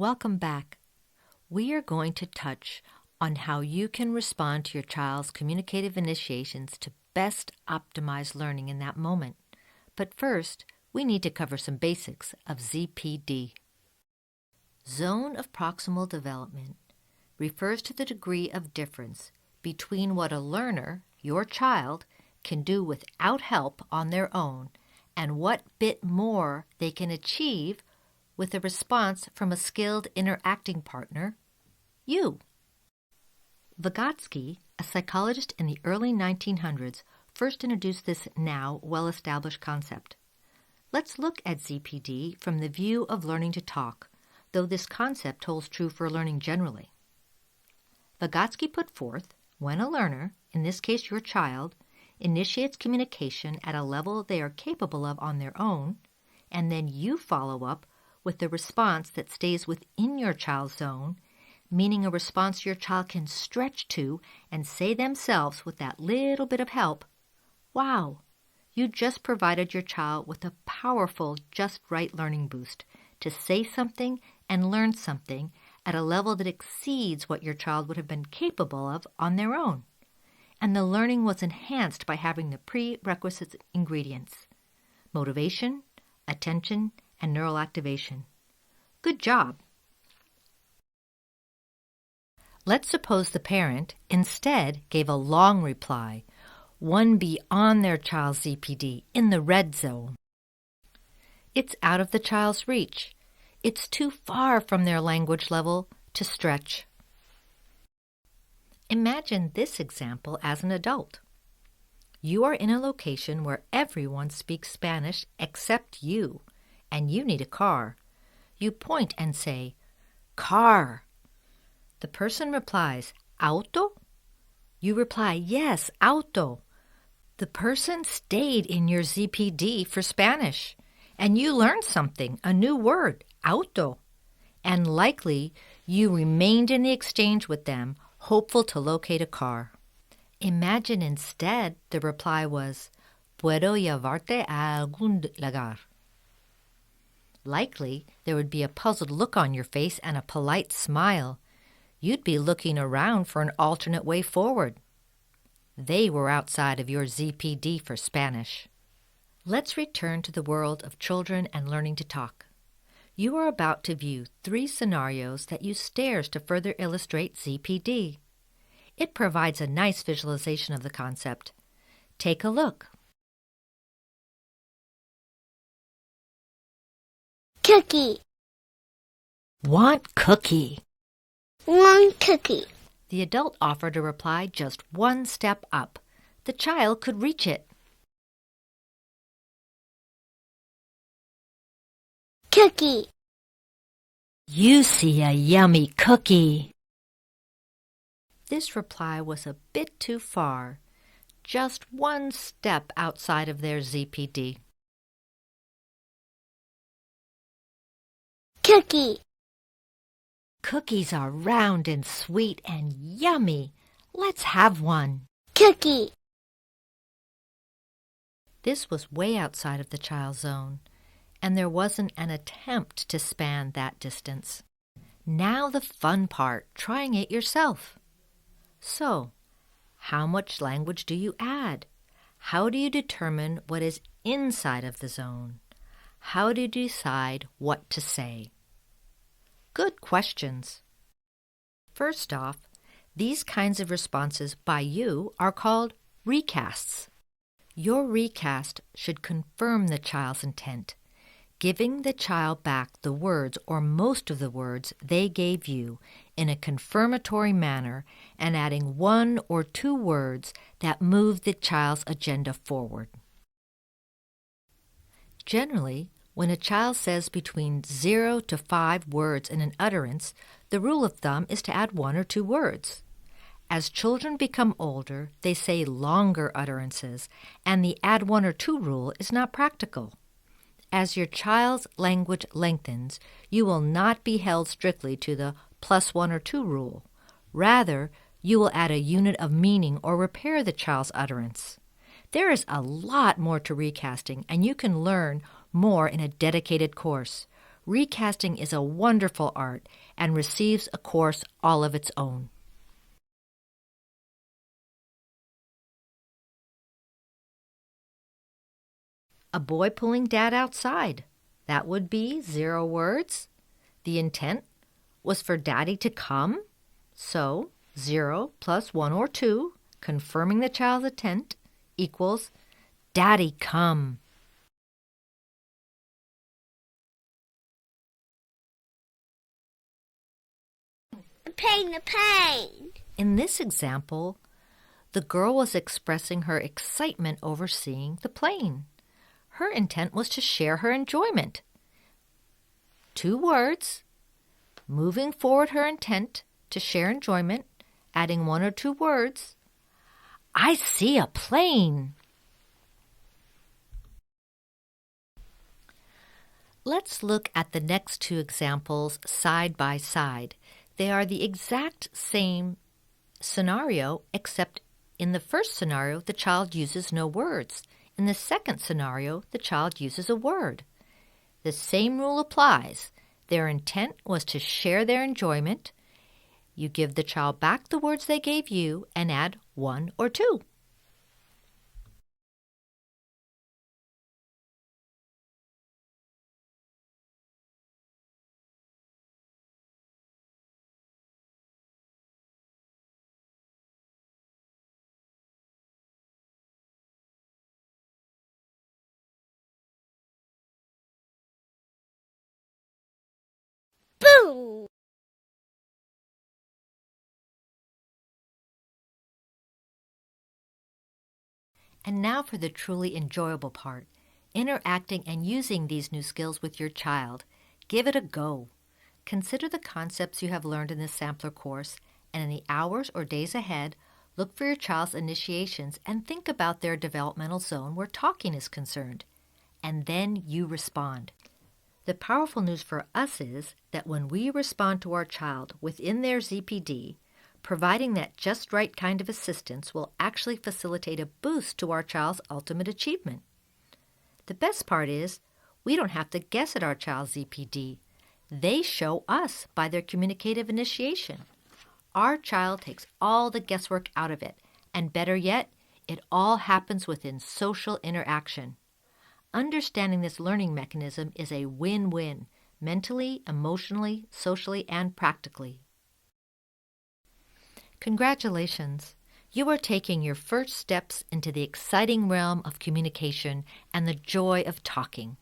Welcome back. We are going to touch on how you can respond to your child's communicative initiations to best optimize learning in that moment. But first, we need to cover some basics of ZPD. Zone of proximal development refers to the degree of difference between what a learner, your child, can do without help on their own and what bit more they can achieve with a response from a skilled interacting partner, you. Vygotsky, a psychologist in the early 1900s, first introduced this now well-established concept. Let's look at ZPD from the view of learning to talk, though this concept holds true for learning generally. Vygotsky put forth, when a learner, in this case your child, initiates communication at a level they are capable of on their own, and then you follow up with a response that stays within your child's zone, meaning a response your child can stretch to and say themselves with that little bit of help, wow, you just provided your child with a powerful just right learning boost to say something and learn something at a level that exceeds what your child would have been capable of on their own. And the learning was enhanced by having the prerequisite ingredients: motivation, attention, and neural activation. Good job. Let's suppose the parent instead gave a long reply, one beyond their child's ZPD, in the red zone. It's out of the child's reach. It's too far from their language level to stretch. Imagine this example as an adult. You are in a location where everyone speaks Spanish except you, and you need a car. You point and say, "Car." The person replies, "Auto?" You reply, "Yes, auto." The person stayed in your ZPD for Spanish, and you learned something, a new word, auto. And likely, you remained in the exchange with them, hopeful to locate a car. Imagine instead the reply was, "Puedo llevarte a algún lugar." Likely, there would be a puzzled look on your face and a polite smile. You'd be looking around for an alternate way forward. They were outside of your ZPD for Spanish. Let's return to the world of children and learning to talk. You are about to view 3 scenarios that use stairs to further illustrate ZPD. It provides a nice visualization of the concept. Take a look. Cookie. Want cookie. One cookie. The adult offered a reply just one step up. The child could reach it. Cookie. You see a yummy cookie. This reply was a bit too far, just one step outside of their ZPD. Cookie. Cookies are round and sweet and yummy. Let's have one. Cookie. This was way outside of the child's zone, and there wasn't an attempt to span that distance. Now the fun part, trying it yourself. So, how much language do you add? How do you determine what is inside of the zone? How do you decide what to say? Good questions. First off, these kinds of responses by you are called recasts. Your recast should confirm the child's intent, giving the child back the words or most of the words they gave you in a confirmatory manner and adding 1 or 2 words that move the child's agenda forward. Generally, when a child says between 0 to 5 words in an utterance, the rule of thumb is to add 1 or 2 words. As children become older, they say longer utterances, and the add 1 or 2 rule is not practical. As your child's language lengthens, you will not be held strictly to the +1 or 2 rule. Rather, you will add a unit of meaning or repair the child's utterance. There is a lot more to recasting, and you can learn more in a dedicated course. Recasting is a wonderful art and receives a course all of its own. A boy pulling Dad outside. That would be 0 words. The intent was for Daddy to come. So 0 plus 1 or 2, confirming the child's intent, equals Daddy come. The pain. In this example, the girl was expressing her excitement over seeing the plane. Her intent was to share her enjoyment. 2 words, moving forward her intent to share enjoyment, adding 1 or 2 words. I see a plane. Let's look at the next 2 examples side by side. They are the exact same scenario, except in the first scenario, the child uses no words. In the second scenario, the child uses a word. The same rule applies. Their intent was to share their enjoyment. You give the child back the words they gave you and add 1 or 2. Boom. And now for the truly enjoyable part, interacting and using these new skills with your child. Give it a go. Consider the concepts you have learned in this sampler course, and in the hours or days ahead, look for your child's initiations and think about their developmental zone where talking is concerned. And then you respond. The powerful news for us is that when we respond to our child within their ZPD, providing that just right kind of assistance will actually facilitate a boost to our child's ultimate achievement. The best part is, we don't have to guess at our child's ZPD. They show us by their communicative initiation. Our child takes all the guesswork out of it, and better yet, it all happens within social interaction. Understanding this learning mechanism is a win-win, mentally, emotionally, socially, and practically. Congratulations! You are taking your first steps into the exciting realm of communication and the joy of talking.